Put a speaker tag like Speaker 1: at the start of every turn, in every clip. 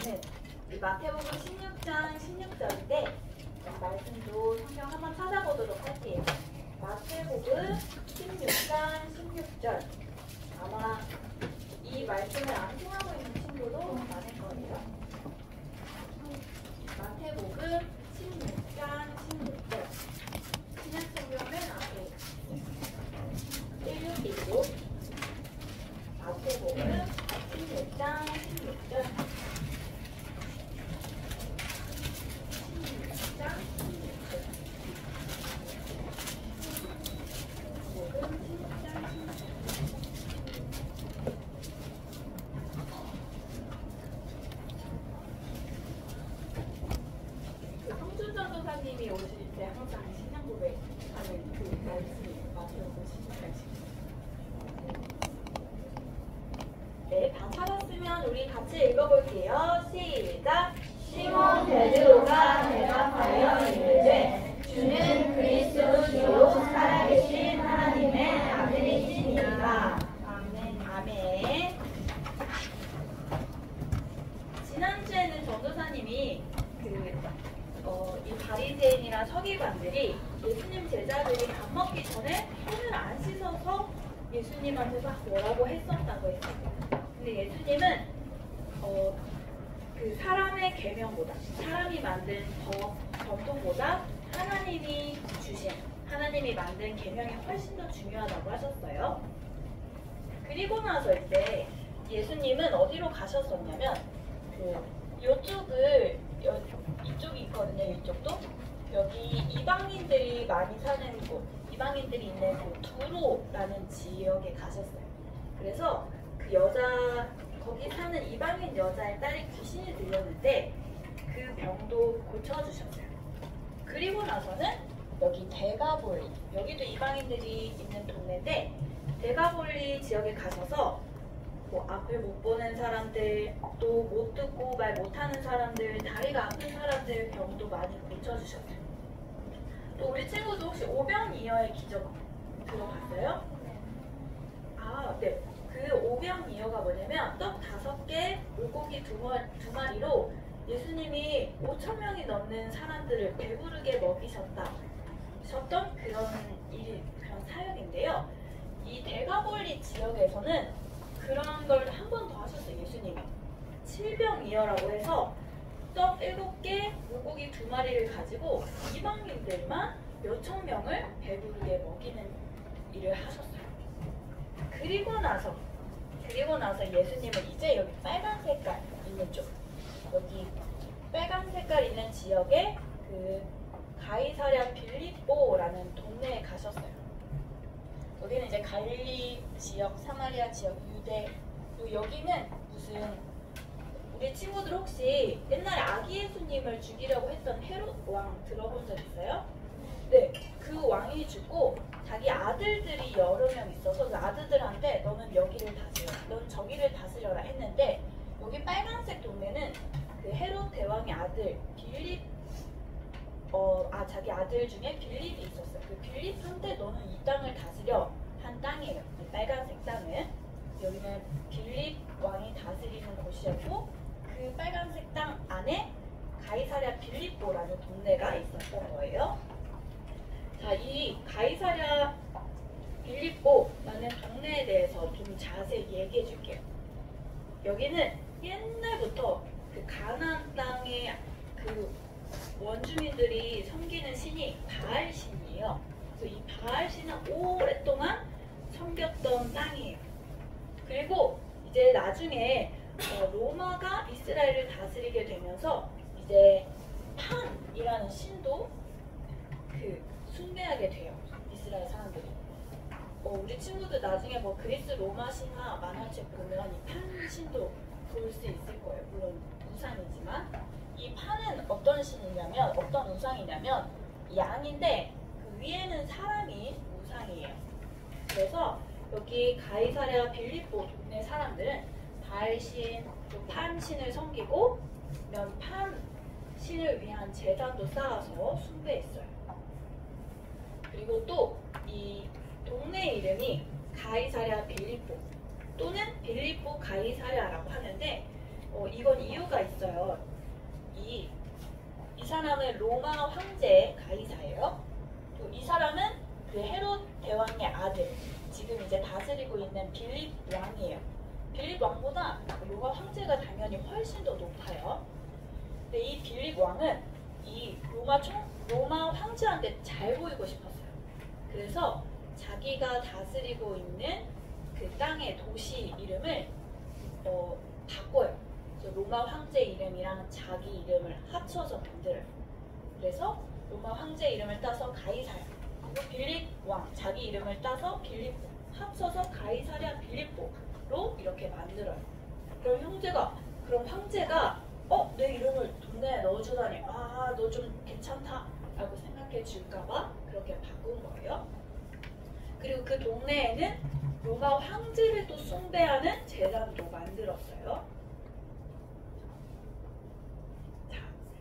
Speaker 1: 우리는 이 마태복음 16장 16절인데 말씀도 성경 한번 찾아보도록 할게요. 마태복음 16장 16절. 아마 이 말씀을 암송하고 있는 친구도 많을 거예요. 마태복음 16장 16절. 신약성경 맨 앞에 1616 마태복음 16장 16절. 16장 16절. 성준 전도사님이 오실 때 항상 신앙 고백하는 그 말씀이 마태복음 16장 16절. 네, 다 찾았으면 우리 같이 읽어볼게요. 시작!
Speaker 2: 시몬 베드로가 대답하여 이르되 주는 그리스도시요 살아계신 하나님의 아들이시니라.
Speaker 1: 아멘. 아멘. 지난주에는 전도사님이 이 바리새인이나 서기관들이 예수님 제자들이 밥 먹기 전에 손을 안 씻어서 예수님한테 막 뭐라고 했었다고 했어요. 근데 예수님은 그 사람의 계명보다, 사람이 만든 전통보다 하나님이 주신, 하나님이 만든 계명이 훨씬 더 중요하다고 하셨어요. 그리고 나서 이제 예수님은 어디로 가셨었냐면 이쪽이 있거든요. 이쪽도 여기 이방인들이 많이 사는 곳, 이방인들이 있는 곳 두로라는 지역에 가셨어요. 그래서 그 거기 사는 이방인 여자의 딸이 귀신이 들렸는데 그 병도 고쳐주셨어요. 그리고 나서는 여기 데가볼리, 여기도 이방인들이 있는 동네인데 데가볼리 지역에 가셔서 앞을 못 보는 사람들, 또 못 듣고 말 못하는 사람들, 다리가 아픈 사람들 병도 많이 고쳐주셨어요. 또 우리 친구도 혹시 오병이어의 기적 들어봤어요? 네. 그 오병이어가 뭐냐면 떡 5개, 물고기 2마리로 예수님이 5,000명이 넘는 사람들을 배부르게 먹이셨던 그런 사역인데요. 이 데가볼리 지역에서는 그런 걸 한 번 더 하셨어요. 예수님이 칠병이어라고 해서 떡 7개, 물고기 2마리를 가지고 이방인들만 몇천 명을 배부르게 먹이는 일을 하셨어요. 그리고 나서 예수님은 이제 여기 빨간 색깔 있는 쪽, 여기 빨간 색깔 있는 지역에 그 가이사랴 빌립보라는 동네에 가셨어요. 여기는 이제 갈릴리 지역, 사마리아 지역, 유대. 여기는 우리 친구들 혹시 옛날에 아기 예수님을 죽이려고 했던 헤롯 왕 들어본 적 있어요? 네, 그 왕이 죽고 자기 아들들이 여러 명 있어서 그 아들들한테 너는 여기를 다스려, 넌 저기를 다스려라 했는데 여기 빨간색 동네는 그 헤롯 대왕의 아들 자기 아들 중에 빌립이 있었어요. 그 빌립한테 너는 이 땅을 다스려 한 땅이에요. 이 빨간색 땅은 여기는 빌립 왕이 다스리는 곳이었고 그 빨간색 땅 안에 가이사랴 빌립보라는 동네가 있었던 거예요. 자, 이 가이사랴 빌립보라는 동네에 대해서 좀 자세히 얘기해 줄게요. 여기는 옛날부터 그 가나안 땅의 그 원주민들이 섬기는 신이 바알 신이에요. 그래서 이 바알 신은 오랫동안 섬겼던 땅이에요. 그리고 이제 나중에 로마가 이스라엘을 다스리게 되면서 이제 판이라는 신도 숭배하게 돼요. 이스라엘 사람들이. 우리 친구들 나중에 그리스 로마 신화 만화책 보면 이 판 신도 볼 수 있을 거예요. 물론 우상이지만 이 판은 어떤 신이냐면, 어떤 우상이냐면 양인데 그 위에는 사람이 우상이에요. 그래서 여기 가이사랴 빌립보 동네 사람들은 바알신, 또 판신을 섬기고 판 신을 위한 제단도 쌓아서 숭배했어요. 그리고 또 이 동네 이름이 가이사랴 빌립보 또는 빌립보 가이사랴라고 하는데 이건 이유가 있어요. 이 사람은 로마 황제 가이사예요. 또 이 사람은 그 헤롯 대왕의 아들, 지금 이제 다스리고 있는 빌립 왕이에요. 빌립 왕보다 로마 황제가 당연히 훨씬 더 높아요. 근데 이 빌립 왕은 이 로마 황제한테 잘 보이고 싶었어요. 그래서 자기가 다스리고 있는 그 땅의 도시 이름을 바꿔요. 그래서 로마 황제 이름이랑 자기 이름을 합쳐서 만들어요. 그래서 로마 황제 이름을 따서 가이사랴, 그리고 빌립 왕 자기 이름을 따서 빌립보, 합쳐서 가이사랴 빌립보로 이렇게 만들어요. 그럼 황제가 내 이름을 동네에 넣어주다니, 너 좀 괜찮다 라고 생각해 줄까봐 그렇게 바꾼 거예요. 그리고 그 동네에는 로마 황제를 또 숭배하는 제단도 만들었어요. 자,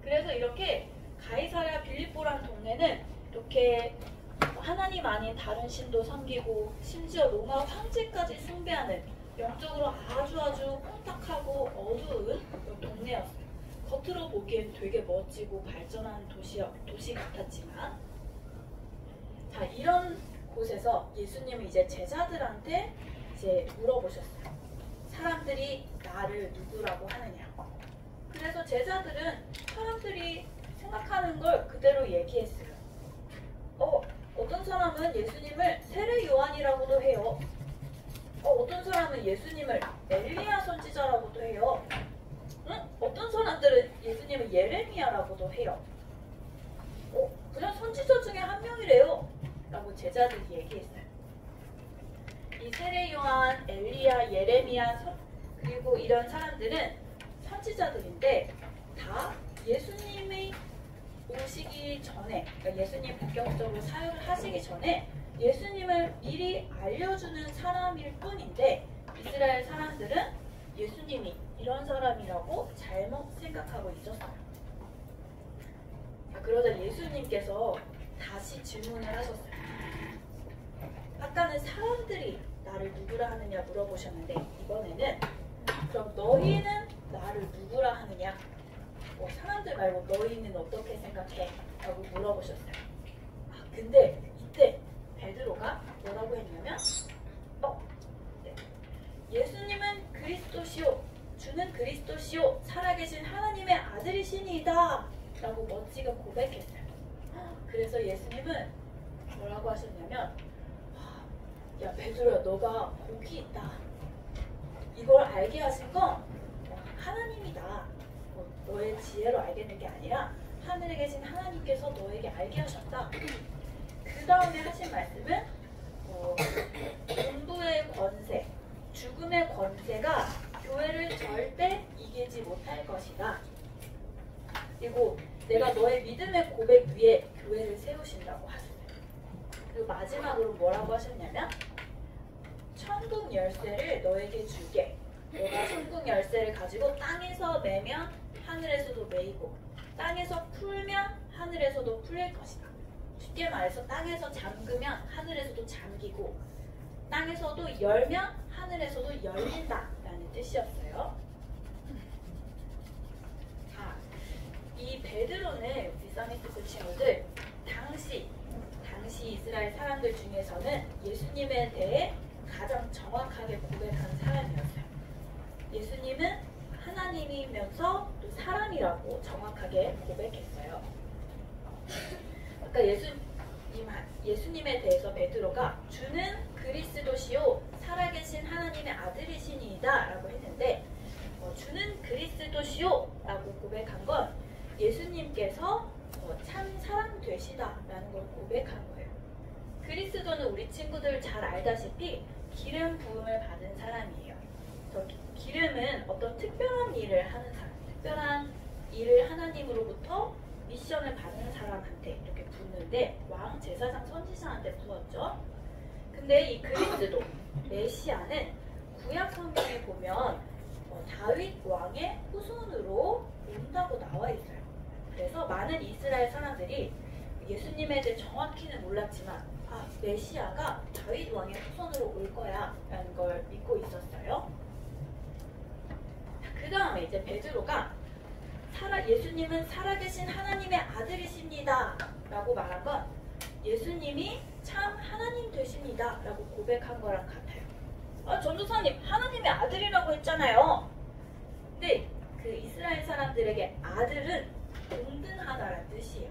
Speaker 1: 그래서 이렇게 가이사랴 빌립보란 동네는 이렇게 하나님 아닌 다른 신도 섬기고 심지어 로마 황제까지 숭배하는 영적으로 아주 혼탁하고 어두운 동네였어요. 겉으로 보기엔 되게 멋지고 발전한 도시 같았지만, 자, 이런 곳에서 예수님이 이제 제자들한테 이제 물어보셨어요. 사람들이 나를 누구라고 하느냐. 그래서 제자들은 사람들이 생각하는 걸 그대로 얘기했어요. 어떤 사람은 예수님을 세례 요한이라고도 해요. 어떤 사람은 예수님을 엘리야 선지자라고도 해요. 어떤 사람들은 예수님을 예레미야라고도 해요. 그냥 선지자 중에 한 명이래요 라고 제자들이 얘기했어요. 이 세례 요한, 엘리야, 예레미야 그리고 이런 사람들은 선지자들인데 다 예수님이 오시기 전에, 그러니까 예수님 본격적으로 사역을 하시기 전에 예수님을 미리 알려주는 사람일 뿐인데, 이스라엘 사람들은 예수님이 이런 사람이라고 잘못 생각하고 있었어요. 그러자 예수님께서 다시 질문을 하셨어요. 아까는 사람들이 나를 누구라 하느냐 물어보셨는데, 이번에는 그럼 너희는 나를 누구라 하느냐? 사람들 말고 너희는 어떻게 생각해? 라고 물어보셨어요. 근데 이때 베드로가 뭐라고 했냐면 네. 예수님은 그리스도시요, 주는 그리스도시요, 살아계신 하나님의 아들이시니이다 라고 멋지게 고백했어요. 그래서 예수님은 뭐라고 하셨냐면, 야 베드로야, 너가 복이 있다. 이걸 알게 하신 건 하나님이다. 너의 지혜로 알게 된 게 아니라 하늘에 계신 하나님께서 너에게 알게 하셨다. 그 다음에 하신 말씀은 공부의 권세, 죽음의 권세가 교회를 절대 이기지 못할 것이다. 그리고 내가 너의 믿음의 고백 위에 교회를 세우신다고 하셨어요. 그리고 마지막으로 뭐라고 하셨냐면, 천국 열쇠를 너에게 줄게. 너가 천국 열쇠를 가지고 땅에서 매면 하늘에서도 매이고, 땅에서 풀면 하늘에서도 풀릴 것이다. 쉽게 말해서 땅에서 잠그면 하늘에서도 잠기고, 땅에서도 열면 하늘에서도 열린다 라는 뜻이었어요. 자, 이 베드로는 우리 서밋스쿨 친구들 당시 이스라엘 사람들 중에서는 예수님에 대해 가장 정확하게 고백한 사람이었어요. 예수님은 하나님이면서 또 사람이라고 정확하게 고백했어요. 아까 예수님에 대해서 베드로가 주는 그리스도시요, 살아계신 하나님의 아들이시니이다 라고 했는데, 주는 그리스도시요 라고 고백한 건 예수님께서 참 사람 되시다 라는 걸 고백한 거예요. 그리스도는 우리 친구들 잘 알다시피 기름 부음을 받은 사람이에요. 기름은 어떤 특별한 일을 하는 사람, 특별한 일을 하나님으로부터 미션을 받는 사람한테 이렇게 붓는데, 왕, 제사장, 선지자한테 부었죠. 근데 이 그리스도, 메시아는 구약 성경에 보면 다윗 왕의 후손으로 온다고 나와 있어요. 그래서 많은 이스라엘 사람들이 예수님에 대해 정확히는 몰랐지만, 메시아가 다윗 왕의 후손으로 올 거야 라는 걸 믿고 있었어요. 그 다음에 이제 베드로가 예수님은 살아계신 하나님의 아들이십니다 라고 말한 건 예수님이 참 하나님 되십니다 라고 고백한 거랑 같아요. 전도사님, 하나님의 아들이라고 했잖아요. 근데 그 이스라엘 사람들에게 아들은 동등하다라는 뜻이에요.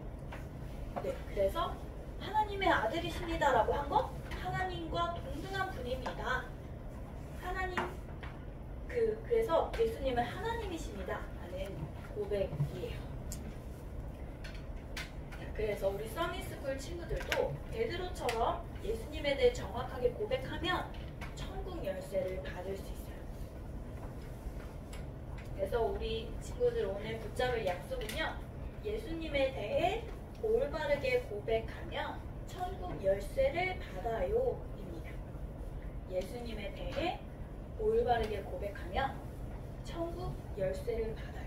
Speaker 1: 네, 그래서 하나님의 아들이십니다 라고 한 건 하나님과 동등한 분입니다. 그래서 예수님은 하나님이십니다 라는 고백이에요. 그래서 우리 써미스쿨 친구들도 베드로처럼 예수님에 대해 정확하게 고백하면 천국 열쇠를 받을 수 있어요. 그래서 우리 친구들 오늘 붙잡을 약속은요, 예수님에 대해 올바르게 고백하면 천국 열쇠를 받아요 입니다. 예수님에 대해 올바르게 고백하면 천국 열쇠를 받아요.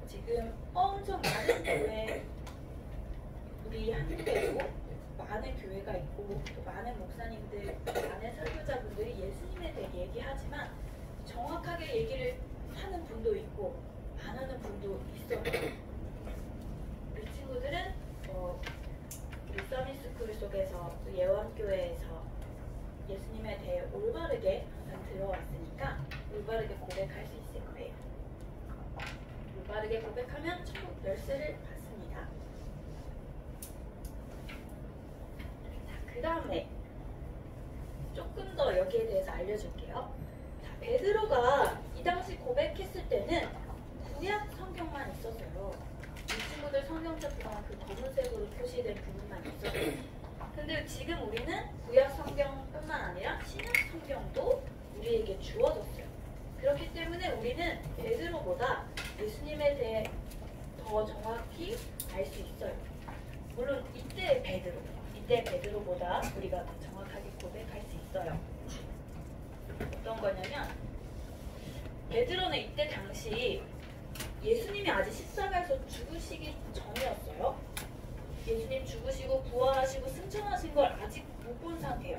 Speaker 1: 지금 엄청 많은 교회, 우리 한국에도 많은 교회가 있고 또 많은 목사님들, 많은 설교자분들이 예수님에 대해 얘기하지만 정확하게 얘기를 하는 분도 있고 안 하는 분도 있어요. 우리 친구들은 우리 써미스쿨 속에서 또 예원교회에서 예수님에 대해 올바르게 항상 들어왔으니까 올바르게 고백할 수 있을 거예요. 올바르게 고백하면 천국 열쇠를 받습니다. 자, 그 다음에 조금 더 여기에 대해서 알려줄게요. 자, 베드로가 이 당시 고백했을 때는 구약 성경만 있었어요. 이 친구들 성경책 보면 그 검은색으로 표시된 부분만 있었어요. 근데 지금 우리는 구약 성경뿐만 아니라 신약 성경도 우리에게 주어졌어요. 그렇기 때문에 우리는 베드로보다 예수님에 대해 더 정확히 알 수 있어요. 물론 이때 베드로보다 우리가 더 정확하게 고백할 수 있어요. 어떤 거냐면 베드로는 이때 당시 예수님이 아직 십자가에서 죽으시기 전이었어요. 예수님 죽으시고 부활하시고 승천하신 걸 아직 못 본 상태예요.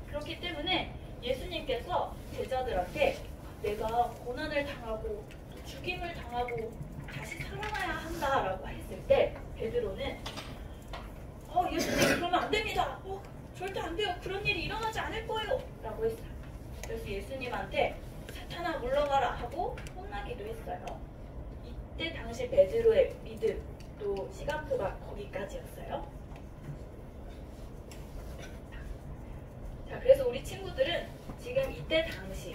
Speaker 1: 그렇기 때문에 예수님께서 제자들한테 내가 고난을 당하고 또 죽임을 당하고 다시 살아나야 한다라고 했을 때 베드로는 예수님 그러면 안 됩니다. 절대 안 돼요. 그런 일이 일어나지 않을 거예요 라고 했어요. 그래서 예수님한테 사탄아 물러가라 하고 혼나기도 했어요. 이때 당시 베드로의 믿음 또 시간표가 거기까지였어요. 자, 그래서 우리 친구들은 지금 이때 당시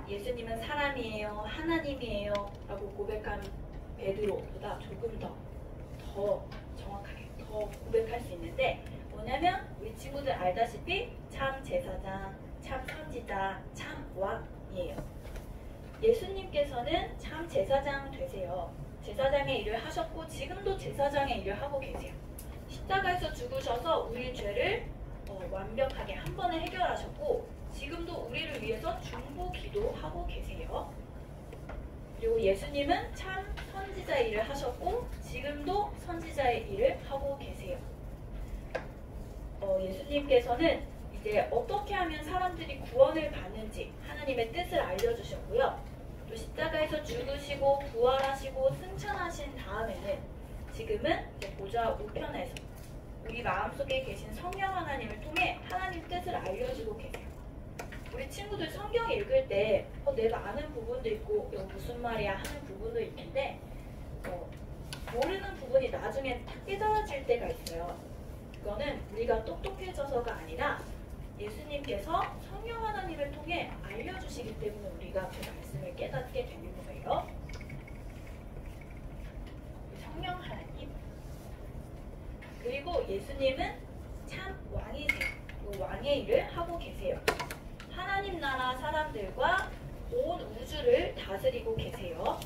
Speaker 1: 예수님은 사람이에요, 하나님이에요 라고 고백한 베드로보다 조금 더 정확하게 더 고백할 수 있는데 뭐냐면 우리 친구들 알다시피 참 제사장, 참 선지자, 참 왕이에요. 예수님께서는 참 제사장 되세요. 제사장의 일을 하셨고 지금도 제사장의 일을 하고 계세요. 십자가에서 죽으셔서 우리 죄를 완벽하게 한 번에 해결하셨고 지금도 우리를 위해서 중보 기도하고 계세요. 그리고 예수님은 참 선지자의 일을 하셨고 지금도 선지자의 일을 하고 계세요. 예수님께서는 이제 어떻게 하면 사람들이 구원을 받는지 하나님의 뜻을 알려주셨고요. 또 십자가에서 죽으시고 부활하시고 승천하신 다음에는 지금은 이제 보좌 우편에서 우리 마음속에 계신 성령 하나님을 통해 하나님 뜻을 알려주고 계세요. 우리 친구들 성경 읽을 때 내가 아는 부분도 있고 이거 무슨 말이야 하는 부분도 있는데 모르는 부분이 나중에 딱 깨달아질 때가 있어요. 그거는 우리가 똑똑해져서가 아니라 예수님께서 성령 하나님을 통해 알려주시기 때문에 우리가 그 말씀을 깨닫게 되는 거예요. 성령 하나님. 그리고 예수님은 참 왕이세요. 그 왕의 일을 하고 계세요. 하나님 나라 사람들과 온 우주를 다스리고 계세요.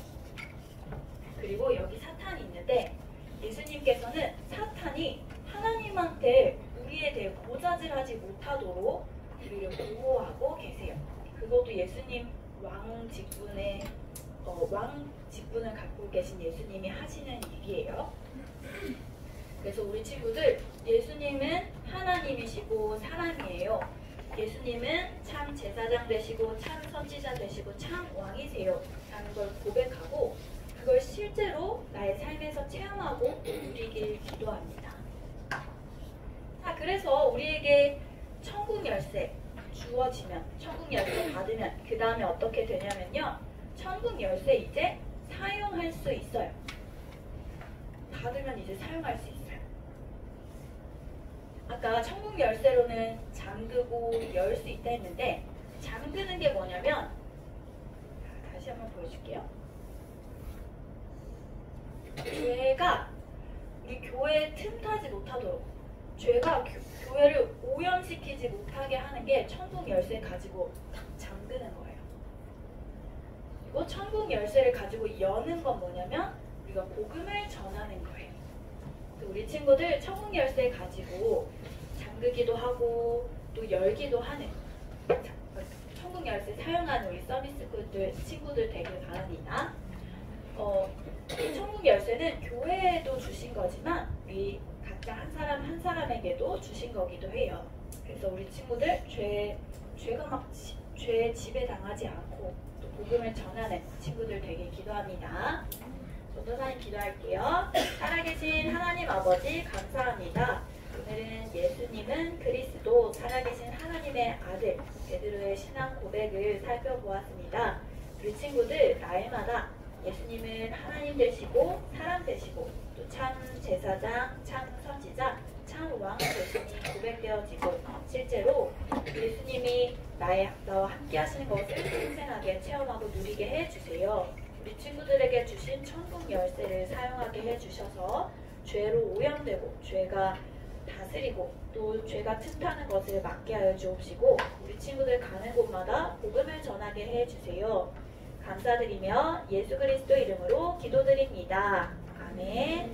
Speaker 1: 그리고 여기 사탄이 있는데 예수님께서는 사탄이 하나님한테 우리에 대해 고자질하지 못하도록 우리를 보호하고 계세요. 그것도 예수님 왕 직분을 갖고 계신 예수님이 하시는 일이에요. 그래서 우리 친구들 예수님은 하나님이시고 사람이에요. 예수님은 참 제사장 되시고 참 선지자 되시고 참 참 왕이세요 라는 걸 고백하고 그걸 실제로 나의 삶에서 체험하고 누리길 기도합니다. 자, 그래서 우리에게 천국 열쇠 주어지면, 천국 열쇠 받으면 그 다음에 어떻게 되냐면요, 천국 열쇠 이제 사용할 수 있어요. 받으면 이제 사용할 수 있어요. 아까 천국 열쇠로는 잠그고 열 수 있다 했는데, 잠그는 게 뭐냐면, 다시 한번 보여줄게요. 죄가 우리 교회에 틈타지 못하도록, 죄가 교회를 오염시키지 못하게 하는 게 천국 열쇠 가지고 탁 잠그는 거예요. 그리고 천국 열쇠를 가지고 여는 건 뭐냐면 우리가 복음을 전하는 거예요. 우리 친구들 천국 열쇠 가지고 잠그기도 하고 또 열기도 하는, 천국 열쇠 사용하는 우리 서비스들 친구들 되길 바랍니다. 천국 열쇠는 교회에도 주신 거지만 우리 각자 한 사람 한 사람에게도 주신 거기도 해요. 그래서 우리 친구들 죄가 막 죄에 지배당하지 않고 또 복음을 전하는 친구들 되게 기도합니다. 전도사님 기도할게요. 살아계신 하나님 아버지 감사합니다. 오늘은 예수님은 그리스도, 살아계신 하나님의 아들 베드로의 신앙 고백을 살펴보았습니다. 우리 친구들 날마다 예수님은 하나님 되시고 사람 되시고 또 참 제사장, 참 선지자, 참 왕 되시니 고백되어지고 실제로 예수님이 나와 함께 하시는 것을 생생하게 체험하고 누리게 해주세요. 우리 친구들에게 주신 천국 열쇠를 사용하게 해주셔서 죄로 오염되고 죄가 다스리고 또 죄가 틈타는 것을 막게 하여 주옵시고 우리 친구들 가는 곳마다 복음을 전하게 해주세요. 감사드리며 예수 그리스도 이름으로 기도드립니다. 아멘.